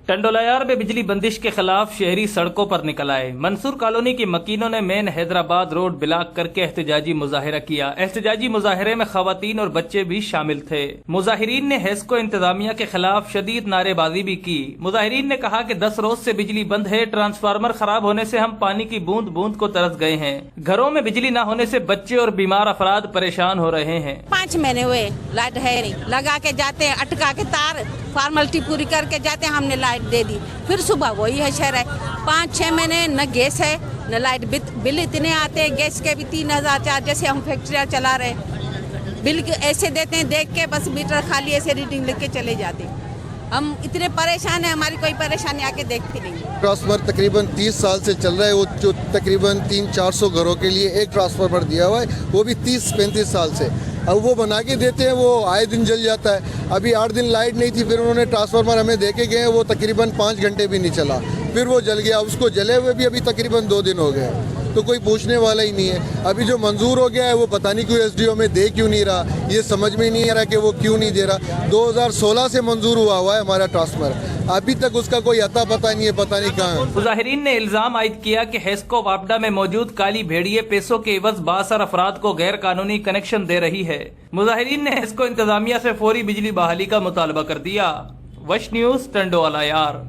टंडोलायार में बिजली बंदिश के खिलाफ शहरी सड़कों पर निकल आए। मंसूर कॉलोनी की मकीनों ने मेन हैदराबाद रोड ब्लॉक करके एहतजाजी मुजाहिरा किया। एहतजाजी मुजाहिरे में खवातीन और बच्चे भी शामिल थे। मुजाहिरीन ने हेस्को इंतजामिया के खिलाफ शदीद नारेबाजी भी की। मुजाहिरीन ने कहा कि 10 रोज से बिजली बंद है, ट्रांसफार्मर खराब होने से हम पानी की बूंद बूंद को तरस गए हैं। घरों में बिजली न होने से बच्चे और बीमार अफराद परेशान हो रहे हैं। 5 महीने हुए लाइट है नहीं, लगा के जाते हैं, अटका के तार फॉर्मेलिटी पूरी करके जाते हैं, हमने लाइट दे दी, फिर सुबह वही है शहर है। 5-6 महीने न गैस है न लाइट, बिल इतने आते हैं, गैस के भी 3000 चार्ज, जैसे हम फैक्ट्रियाँ चला रहे हैं, बिल ऐसे देते हैं, देख के बस मीटर खाली ऐसे रीडिंग लिख के चले जाते हैं। हम इतने परेशान हैं, हमारी कोई परेशानी आके देखती नहीं। ट्रांसफार्मर तकरीबन 30 साल से चल रहा है, वो जो तकरीबन 300-400 घरों के लिए एक ट्रांसफार्मर दिया हुआ है, वो भी 30-35 साल से। अब वो बना के देते हैं, वो आए दिन जल जाता है। अभी 8 दिन लाइट नहीं थी, फिर उन्होंने ट्रांसफार्मर हमें दे के गए, वो तकरीबन 5 घंटे भी नहीं चला, फिर वो जल गया। उसको जले हुए भी अभी तकरीबन 2 दिन हो गए, तो कोई पूछने वाला ही नहीं है। अभी जो मंजूर हो गया है वो पता नहीं क्यों एसडीओ में दे क्यों नहीं रहा, ये समझ में नहीं आ रहा कि वो क्यों नहीं दे रहा। 2016 से मंजूर हुआ है हमारा ट्रांसफार्मर, अभी तक उसका कोई अता पता नहीं है, पता नहीं कहाँ है। मुजाहिरीन ने इल्जाम आयद किया कि हेस्को वापडा में मौजूद काली भेड़िए पैसों के एवज बासर अफराद को गैर कानूनी कनेक्शन दे रही है। मुजाहिरीन ने हेस्को इंतजामिया से फौरी बिजली बहाली का मुतालबा कर दिया। वश न्यूज टंडोलायार।